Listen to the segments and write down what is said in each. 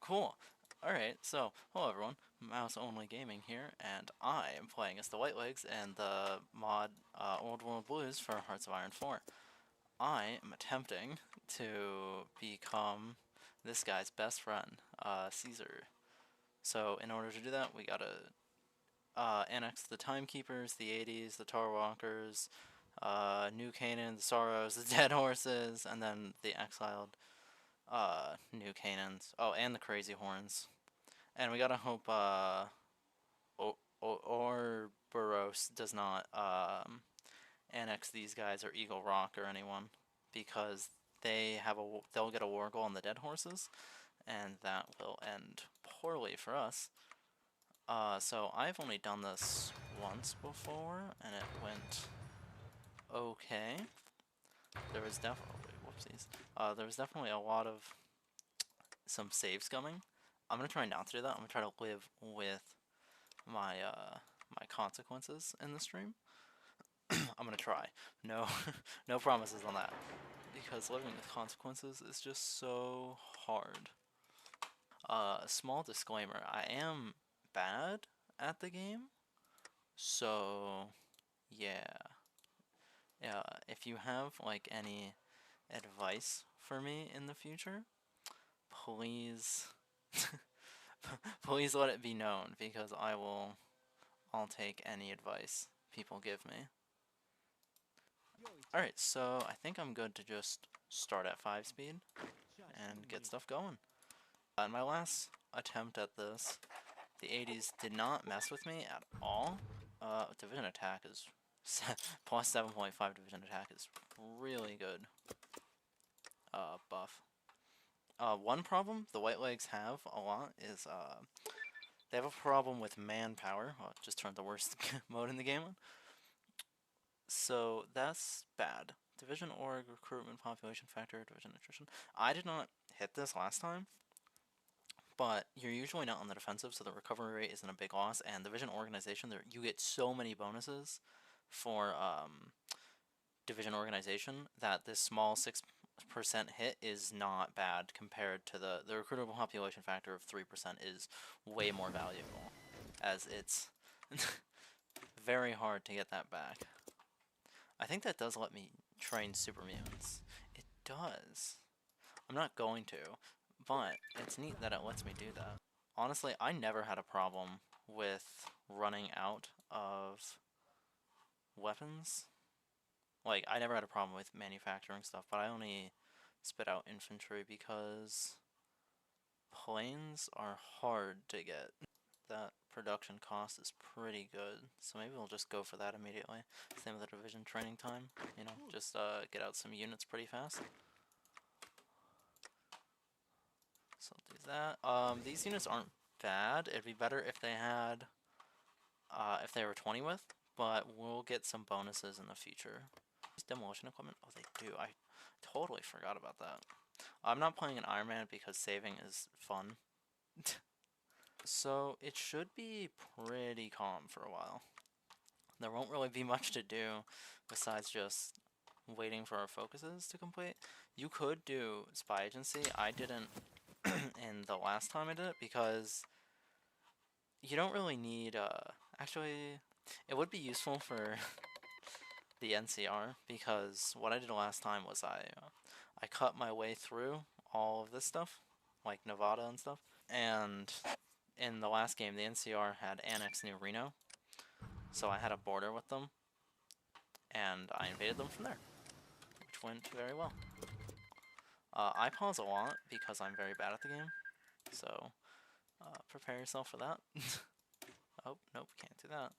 Cool. Alright, so, hello everyone, Mouse Only Gaming here, and I am playing as the Whitelegs and the mod Old World Blues for Hearts of Iron 4. I am attempting to become this guy's best friend, Caesar. So, in order to do that, we gotta annex the Timekeepers, the 80s, the Tar Walkers, New Canaan, the Sorrows, the Dead Horses, and then the exiled New Canaans. Oh, and the Crazy Horns. And we gotta hope Ouroboros does not annex these guys or Eagle Rock or anyone, because they'll get a war goal on the dead horses, and that will end poorly for us. So I've only done this once before, and it went okay. There was definitely whoopsies. There was definitely a lot of some saves coming. I'm gonna try not to do that. I'm gonna try to live with my my consequences in the stream. I'm gonna try. No, no promises on that, because living with consequences is just so hard. Small disclaimer: I am bad at the game, so yeah. Yeah, if you have like any advice for me in the future, please, please let it be known, because I'll take any advice people give me. Alright, so I think I'm good to just start at 5 speed and get stuff going. In my last attempt at this, the 80s did not mess with me at all. Division attack is plus 7.5 division attack is really good buff. One problem the Whitelegs have a lot is they have a problem with manpower. Well, it just turned the worst mode in the game on. So that's bad. Division org, recruitment, population factor, division attrition. I did not hit this last time, but you're usually not on the defensive, so the recovery rate isn't a big loss. And division organization, you get so many bonuses for division organization that this small 6% hit is not bad compared to the recruitable population factor of 3% is way more valuable, as it's very hard to get that back. I think that does let me train super mutants. It does. I'm not going to, but it's neat that it lets me do that. Honestly, I never had a problem with running out of weapons. Like, I never had a problem with manufacturing stuff, but I only spit out infantry because planes are hard to get. That production cost is pretty good, so maybe we'll just go for that immediately. Same with the division training time, you know, just get out some units pretty fast. So I'll do that. These units aren't bad. It'd be better if they had, if they were 20 with, but we'll get some bonuses in the future. Demolition equipment? Oh, they do. I totally forgot about that. I'm not playing an Iron Man because saving is fun. So it should be pretty calm for a while. There won't really be much to do besides just waiting for our focuses to complete. You could do spy agency. I didn't in the last time I did it because you don't really need, actually, it would be useful for the NCR, because what I did last time was I cut my way through all of this stuff, like Nevada and stuff, and in the last game the NCR had annexed New Reno, so I had a border with them, and I invaded them from there, which went very well. I pause a lot because I'm very bad at the game, so prepare yourself for that. Oh, nope, can't do that.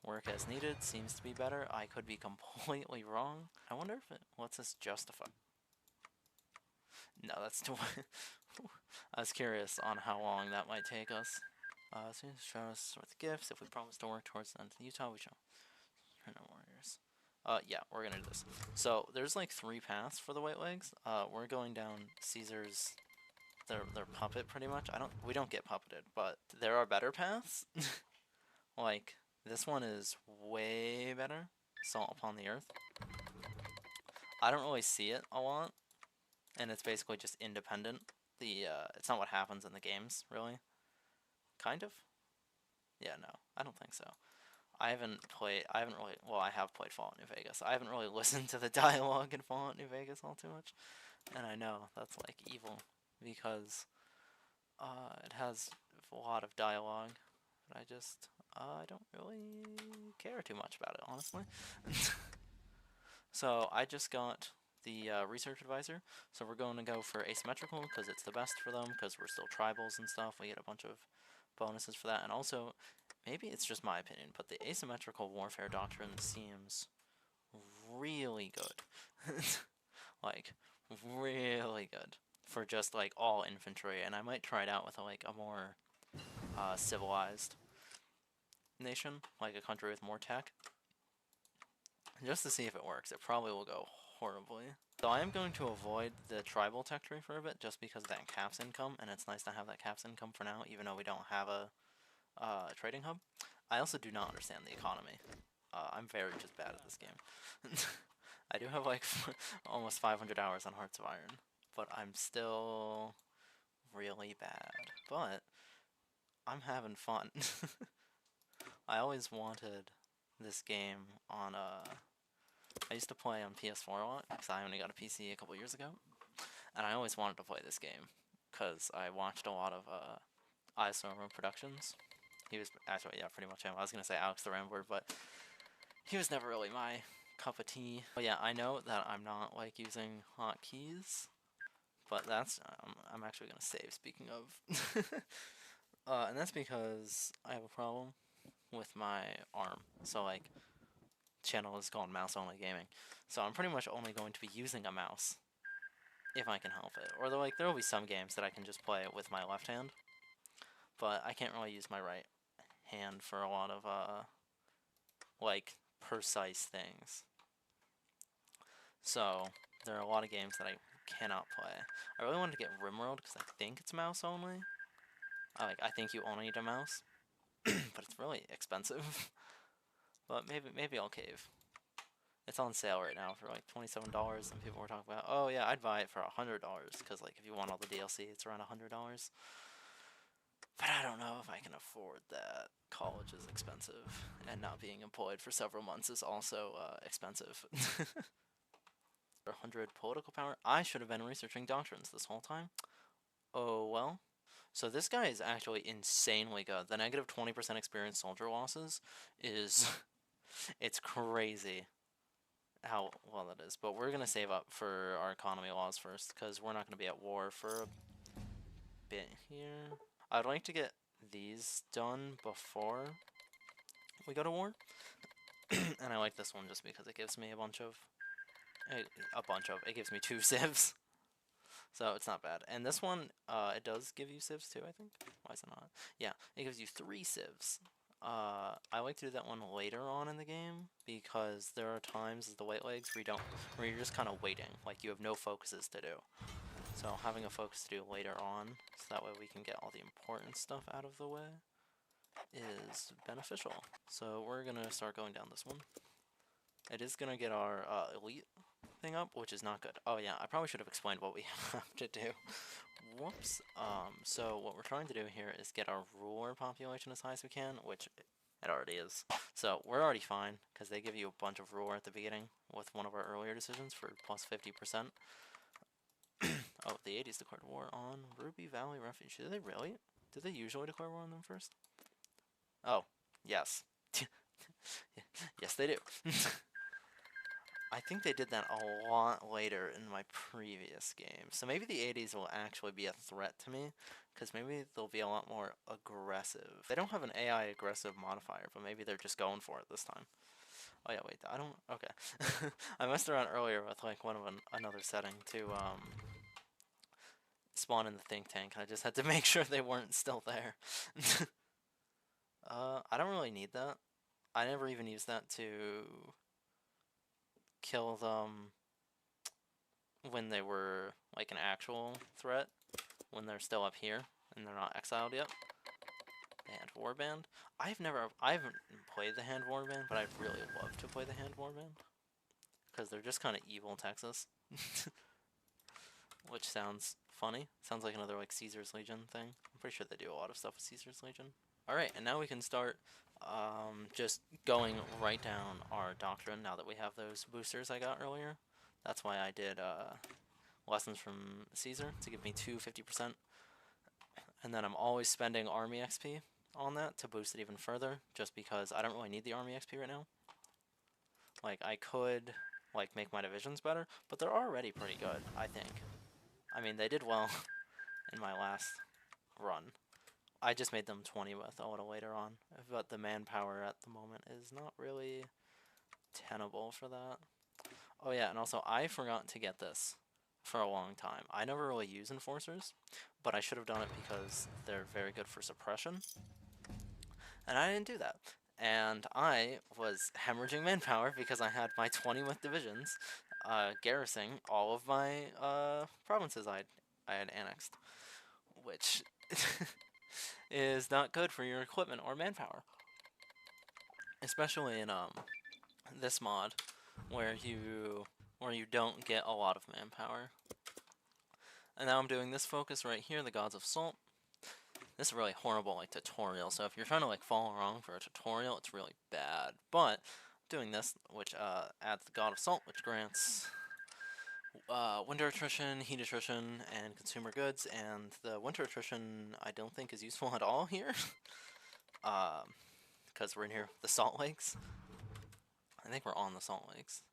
Work as needed seems to be better. I could be completely wrong. I wonder if it lets us justify. No, that's too. I was curious on how long that might take us. So show us with gifts. If we promise to work towards the end of Utah, we shall. No warriors. Yeah, we're gonna do this. So there's like 3 paths for the Whitelegs. We're going down Caesar's, their puppet pretty much. We don't get puppeted, but there are better paths. Like this one is way better. Salt upon the earth. I don't really see it a lot, and it's basically just independent. it's not what happens in the games, really. Kind of? Yeah, no, I don't think so. I haven't really, well, I have played Fallout New Vegas. I haven't really listened to the dialogue in Fallout New Vegas all too much. And I know that's, like, evil, because, it has a lot of dialogue, but I don't really care too much about it, honestly. So I just got the research advisor, so we're going to go for asymmetrical because it's the best for them, because we're still tribals and stuff. We get a bunch of bonuses for that, and also, maybe it's just my opinion, but the asymmetrical warfare doctrine seems really good. Like, really good for just, like, all infantry, and I might try it out with, like, a more civilized nation, like a country with more tech, just to see if it works. It probably will go horribly. So I am going to avoid the tribal tech tree for a bit, just because of that caps income, and it's nice to have that caps income for now, even though we don't have a trading hub. I also do not understand the economy. I'm very just bad at this game. I do have like almost 500 hours on Hearts of Iron, but I'm still really bad. But I'm having fun. I always wanted this game on I used to play on PS4 a lot, because I only got a PC a couple years ago, and I always wanted to play this game, because I watched a lot of Isomer Productions. He was, actually, yeah, pretty much him. I was going to say Alex the Rambler, but he was never really my cup of tea. But yeah, I know that I'm not, like, using hotkeys, but that's, I'm actually going to save, speaking of. And that's because I have a problem with my arm. So, like, channel is called Mouse Only Gaming. So I'm pretty much only going to be using a mouse, if I can help it. Or, like, there will be some games that I can just play with my left hand, but I can't really use my right hand for a lot of, like, precise things. So, there are a lot of games that I cannot play. I really wanted to get RimWorld, because I think it's mouse only. I think you only need a mouse, but it's really expensive. But maybe I'll cave. It's on sale right now for like $27, and people were talking about, oh yeah, I'd buy it for $100, because like if you want all the DLC, it's around $100. But I don't know if I can afford that. College is expensive, and not being employed for several months is also expensive. 100 political power. I should have been researching doctrines this whole time. Oh well. So this guy is actually insanely good. The negative 20% experience soldier losses is it's crazy how well that is. But we're gonna save up for our economy laws first, because we're not gonna be at war for a bit here. I'd like to get these done before we go to war. And I like this one just because it gives me it gives me 2 civs. So it's not bad. And this one, it does give you civs too, I think. Why is it not? Yeah, it gives you 3 civs. I like to do that one later on in the game, because there are times as the white legs where you're just kind of waiting, like you have no focuses to do. So having a focus to do later on, so that way we can get all the important stuff out of the way, is beneficial. So we're gonna start going down this one. It is gonna get our elite thing up, which is not good. Oh yeah, I probably should have explained what we have to do. Whoops. So what we're trying to do here is get our ruler population as high as we can, which it already is. So we're already fine, because they give you a bunch of ruler at the beginning with one of our earlier decisions for plus 50%. Oh, the 80s declared war on Ruby Valley Refuge. Did they really? Did they usually declare war on them first? Oh, yes. Yes, they do. I think they did that a lot later in my previous game. So maybe the 80s will actually be a threat to me, because maybe they'll be a lot more aggressive. They don't have an AI aggressive modifier, but maybe they're just going for it this time. Oh yeah, wait, I don't, okay. I messed around earlier with like another setting to spawn in the think tank, and I just had to make sure they weren't still there. I don't really need that. I never even used that to kill them when they were like an actual threat, when they're still up here and they're not exiled yet. The Hand Warband. I haven't played the Hand Warband, but I'd really love to play the Hand Warband, because they're just kind of evil Texas. which sounds funny. Sounds like another like Caesar's Legion thing. I'm pretty sure they do a lot of stuff with Caesar's Legion. Alright, and now we can start just going right down our doctrine now that we have those boosters I got earlier. That's why I did lessons from Caesar to give me 50%. And then I'm always spending army XP on that to boost it even further, just because I don't really need the army XP right now. Like, I could like make my divisions better, but they're already pretty good, I think. I mean, they did well in my last run. I just made them 20 with a little later on, but the manpower at the moment is not really tenable for that. Oh yeah, and also I forgot to get this for a long time. I never really use enforcers, but I should have done it because they're very good for suppression, and I didn't do that. And I was hemorrhaging manpower because I had my 20 with divisions garrisoning all of my provinces I had annexed, which is not good for your equipment or manpower, especially in this mod where you don't get a lot of manpower. And now I'm doing this focus right here, the Gods of Salt. This is a really horrible like tutorial, so if you're trying to like follow along for a tutorial, it's really bad. But doing this, which adds the God of Salt, which grants winter attrition, heat attrition, and consumer goods. And the winter attrition I don't think is useful at all here, because we're near the Salt Lakes. I think we're on the Salt Lakes.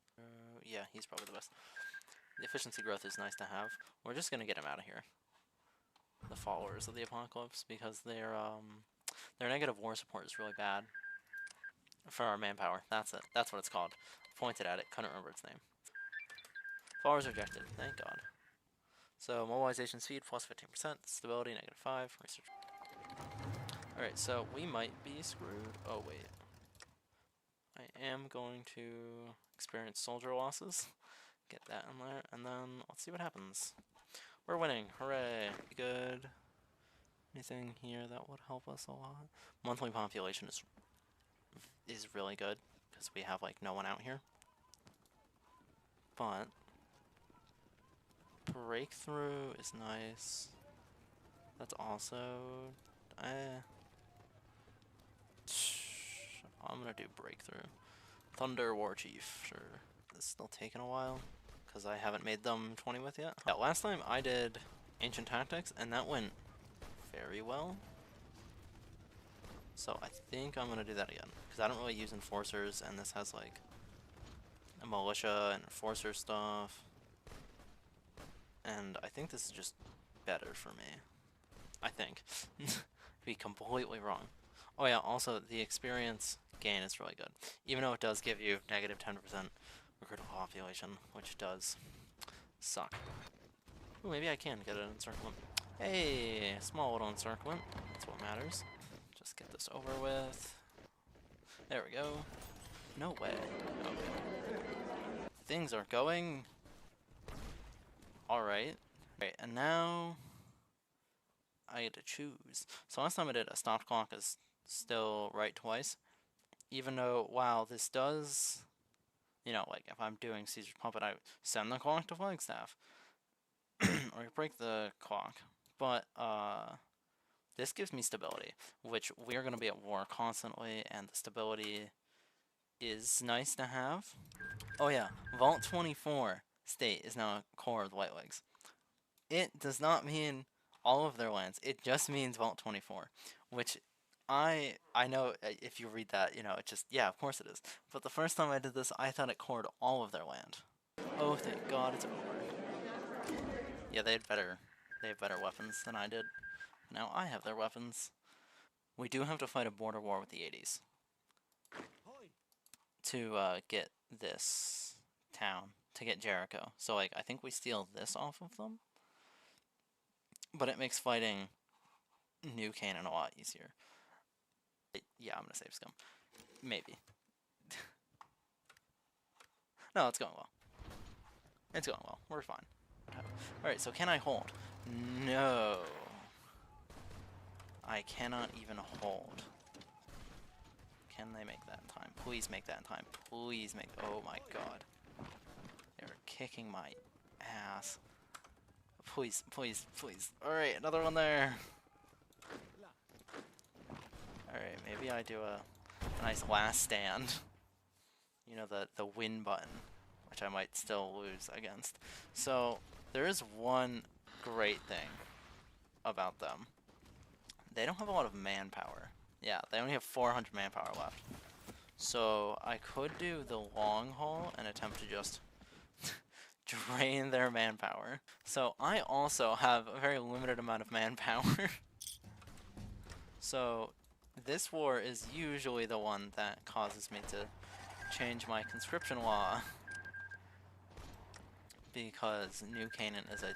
Yeah, he's probably the best. The efficiency growth is nice to have. We're just gonna get him out of here. The followers of the apocalypse, because their negative war support is really bad for our manpower. That's it. That's what it's called. Pointed at it, couldn't remember its name. Followers rejected. Thank God. So mobilization speed plus 15%, stability -5. Research. All right, so we might be screwed. Oh wait, I am going to experience soldier losses. Get that in there, and then let's see what happens. We're winning, hooray! Good. Anything here that would help us a lot? Monthly population is really good because we have like no one out here. But breakthrough is nice. That's also I'm gonna do breakthrough. Thunder War Chief, sure. This is still taking a while because I haven't made them 20 with yet. Yeah, last time I did Ancient Tactics and that went very well. So I think I'm gonna do that again because I don't really use enforcers, and this has like a militia and enforcer stuff, and I think this is just better for me. I think. Be completely wrong. Oh yeah, also the experience gain is really good, even though it does give you negative 10% recruitable population, which does suck. Ooh, maybe I can get an encirclement. Hey, small little encirclement. That's what matters. Just get this over with. There we go. No way. Okay. Things are going alright. Right, and now I get to choose. So last time I did a stopped clock is still right twice. Even though, wow, this does, you know, like if I'm doing Caesar's Puppet, I send the clock to Flagstaff. Or break the clock. But, this gives me stability, which we're going to be at war constantly, and the stability is nice to have. Oh yeah, Vault 24 state is now a core of the Whitelegs. It does not mean all of their lands, it just means Vault 24, which I know if you read that, you know, it just, yeah, of course it is. But the first time I did this, I thought it cored all of their land. Oh, thank God it's over. Yeah, they have better weapons than I did. Now I have their weapons. We do have to fight a border war with the 80s to get this town, to get Jericho. So like, I think we steal this off of them, but it makes fighting New Canaan a lot easier. Yeah, I'm gonna save scum. Maybe. No, it's going well. It's going well. We're fine. Alright, so can I hold? No. I cannot even hold. Can they make that in time? Please make that in time. Please make... Oh my God. They're kicking my ass. Please, please, please. Alright, another one there. Alright, maybe I do a nice last stand. You know, the win button, which I might still lose against. So, there is one great thing about them. They don't have a lot of manpower. Yeah, they only have 400 manpower left. So, I could do the long haul and attempt to just drain their manpower. So, I also have a very limited amount of manpower. So, this war is usually the one that causes me to change my conscription law. Because New Canaan is a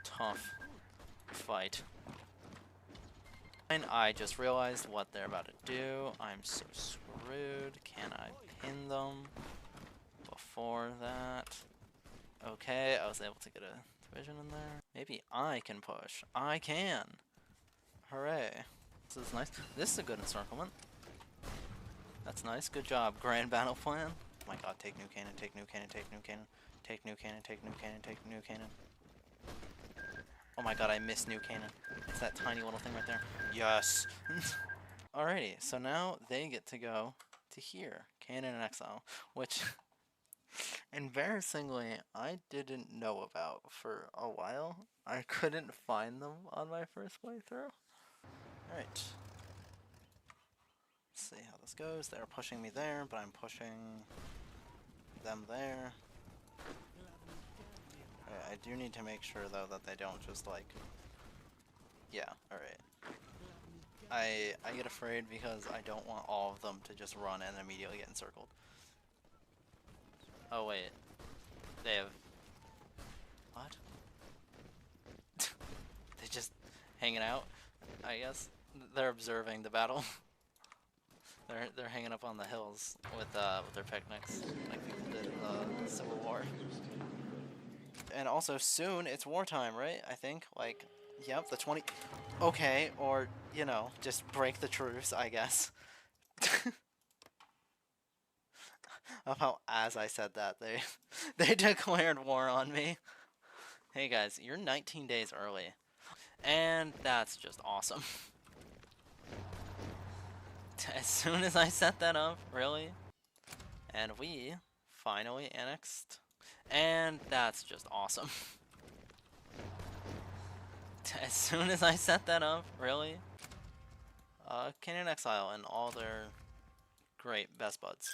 tough fight. And I just realized what they're about to do. I'm so screwed. Can I pin them before that? Okay, I was able to get a division in there. Maybe I can push. I can! Hooray. This is nice. This is a good encirclement. That's nice. Good job. Grand battle plan. Oh my god, take New Canaan, take New Canaan, take New Canaan. Take New Canaan, take New Canaan, take New Canaan. Oh my god, I missed New Canaan. It's that tiny little thing right there. Yes! Alrighty, so now they get to go to here. Canaan in Exile. Which, embarrassingly, I didn't know about for a while. I couldn't find them on my first playthrough. Alright. Let's see how this goes. They're pushing me there, but I'm pushing them there. I do need to make sure, though, that they don't just, like... Yeah, alright. I get afraid because I don't want all of them to just run and immediately get encircled. Oh, wait. They have... What? They just hanging out, I guess. They're observing the battle. They're hanging up on the hills with their picnics, like people did in the Civil War. And also soon it's wartime, right? I think, like, yep, the 20. Okay, or you know, just break the truce, I guess. Of how, as I said that, they declared war on me. Hey guys, you're 19 days early, and that's just awesome. As soon as I set that up, really? And we finally annexed. And that's just awesome. As soon as I set that up, really? Canaan Exile and all their great best buds.